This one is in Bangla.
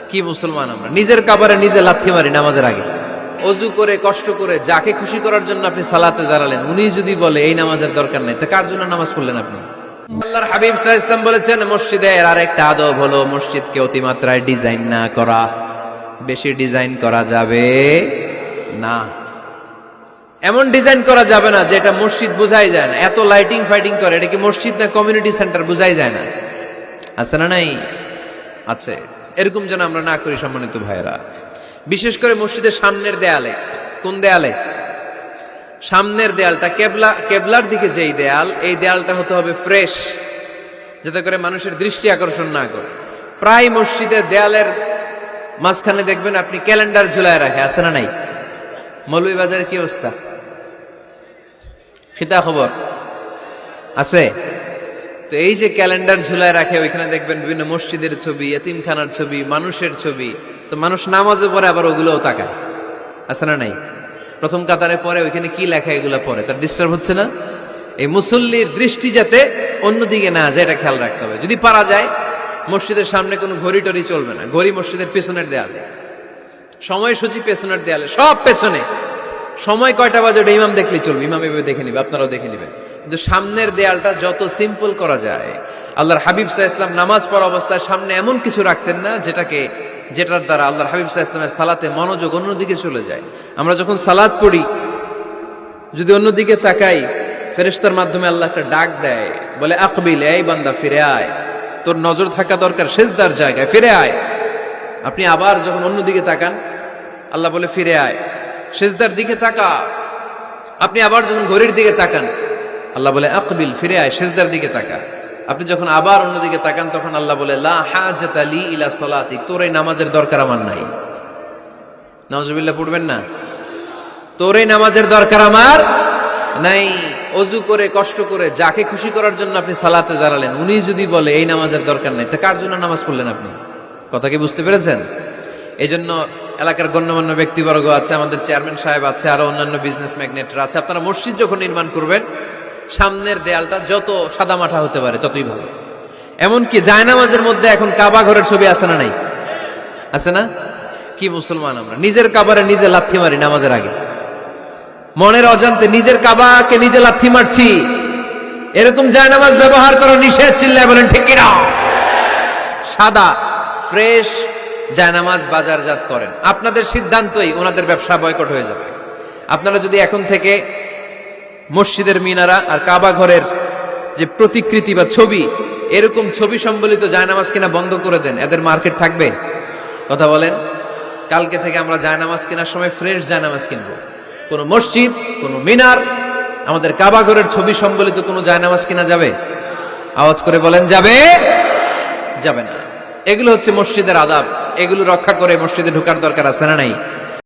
কি মুসলমান আমরা, নিজের কাবারে নিজে লাথি মারি নামাজের আগে। অজু করে কষ্ট করে যাকে খুশি করার জন্য আপনি সালাতে দাঁড়ালেন, উনি যদি বলে এই নামাজের দরকার নেই, তো কার জন্য নামাজ পড়লেন আপনি? আল্লাহর হাবিব সাল্লাল্লাহু আলাইহি ওয়াসাল্লাম বলেছেন, মসজিদের আরেকটা আদব হলো মসজিদকে অতিমাত্রায় ডিজাইন না করা। বেশি ডিজাইন করা যাবে না, এমন ডিজাইন করা যাবে না যে এটা মসজিদ বোঝাই যায় না। এত লাইটিং ফাইটিং করে, এটা কি মসজিদ না কমিউনিটি সেন্টার বোঝাই যায় না। আছে না নাই? আছে। এরকম যেন আমরা না করি সম্মানিত ভাইয়েরা। বিশেষ করে মসজিদের সামনের দেয়ালে। কোন দেয়ালে? সামনের দেয়ালটা কেবলার দিকে যেই দেয়াল, এই দেয়ালটা হতে হবে ফ্রেশ, যাতে করে মানুষের দৃষ্টি আকর্ষণ না করে। প্রায় মসজিদের দেয়ালের মাঝখানে দেখবেন আপনি ক্যালেন্ডার ঝুলায় রাখে, আছে না নাই? মৌলভীবাজারের কি অবস্থা? খিতা খবর আছে? তো এই যে ক্যালেন্ডার ঝুলায় রাখে, ওইখানে দেখবেন বিভিন্ন মসজিদের ছবি, এতিমখানার ছবি, মানুষের ছবি। তো মানুষ নামাজে পড়ে আবার ওগুলোও তাকায়, আছে না নাই? প্রথম কাতারে পরে ওইখানে কি লেখা এগুলো পরে, তার ডিস্টার্ব হচ্ছে না? এই মুসল্লির দৃষ্টি যাতে অন্যদিকে না যায়, এটা খেয়াল রাখতে হবে। যদি পারা যায়, মসজিদের সামনে কোনো ঘড়ি টড়ি চলবে না। ঘড়ি মসজিদের পেছনের দেয়ালে, সময়সূচি পেছনের দেয়ালে, সব পেছনে। সময় কয়টা বাজে ওটা ইমাম দেখলেই চলবে, ইমাম এভাবে দেখে নিবে, আপনারাও দেখে নিবেন। কিন্তু সামনের দেয়ালটা যত সিম্পল করা যায়। আল্লাহর হাবিব সাল্লাল্লাহু আলাইহি ওয়াসাল্লাম নামাজ পড়া অবস্থায় সামনে এমন কিছু রাখতেন না যেটার দ্বারা আল্লাহর হাবিব সাল্লাল্লাহু আলাইহি ওয়াসাল্লামের সালাতে মনোযোগ অন্যদিকে চলে যায়। আমরা যখন সালাত পড়ি, যদি অন্যদিকে তাকাই, ফেরেশতার মাধ্যমে আল্লাহ একটা ডাক দেয়, বলে আকবিল, এই বান্দা ফিরে আয়, তোর নজর থাকা দরকার সিজদার জায়গায়, ফিরে আয়। আপনি আবার যখন অন্যদিকে তাকান, আল্লাহ বলে ফিরে আয়, সিজদার দিকে তাকা। আপনি আবার যখন ঘড়ির দিকে তাকান, আল্লাহ বলে আকবিল, ফিরে আয়, সিজদার দিকে তাকা। আপনি যখন আবার অন্যদিকে তাকান, তখন আল্লাহ বলে লা হাজাতা লি ইলা সালাতি, তোর এই নামাজের দরকার আমার নাই। নাউজুবিল্লাহ পড়বেন না? তোর এই নামাজের দরকার আমার নাই। অজু করে কষ্ট করে যাকে খুশি করার জন্য আপনি সালাতে দাঁড়ালেন, উনি যদি বলে এই নামাজের দরকার নাই, তো কার জন্য নামাজ পড়লেন আপনি? কথা কি বুঝতে পেরেছেন? এই জন্য এলাকার গণ্যমান্য ব্যক্তিবর্গ আছে, আমাদের চেয়ারম্যান সাহেব আছে, আরো অন্যান্য বিজনেস ম্যাগনেটরা আছে। আপনারা মসজিদ যখন নির্মাণ করবেন, সামনের দেয়ালটা যত সাদামাটা হতে পারে ততই ভালো। এমনকি জায়নামাজের মধ্যে এখন কাবা ঘরের ছবি আছে না নাই? আছে না? কি মুসলমান আমরা, নিজের কাবারে নিজে লাথি মারি নামাজের আগে। মনের অজান্তে নিজের কাবাকে নিজে লাথি মারছি। এরকম জায়নামাজ ব্যবহার করা নিষেধ, চিল্লায় বলেন ঠিক কিনা? সাদা ফ্রেশ জায়নামাজ বাজারজাত করেন, আপনাদের সিদ্ধান্তই ওনাদের ব্যবসা বয়কট হয়ে যাবে। আপনারা যদি এখন থেকে মসজিদের মিনারা আর কাবা ঘরের যে প্রতিকৃতি বা ছবি, এরকম ছবি সম্বলিত জায়নামাজ কিনা বন্ধ করে দেন, এদের মার্কেট থাকবে? কথা বলেন। কালকে থেকে আমরা জায়নামাজ কেনার সময় ফ্রেশ জায়নামাজ কিনবো। কোন মসজিদ, কোন মিনার, আমাদের কাবা ঘরের ছবি সম্বলিত কোনো জায়নামাজ কিনা যাবে? আওয়াজ করে বলেন, যাবে? যাবে না। এগুলো হচ্ছে মসজিদের আদাব। এগুলো রক্ষা করে মসজিদে ঢোকার দরকার আছে না নাই?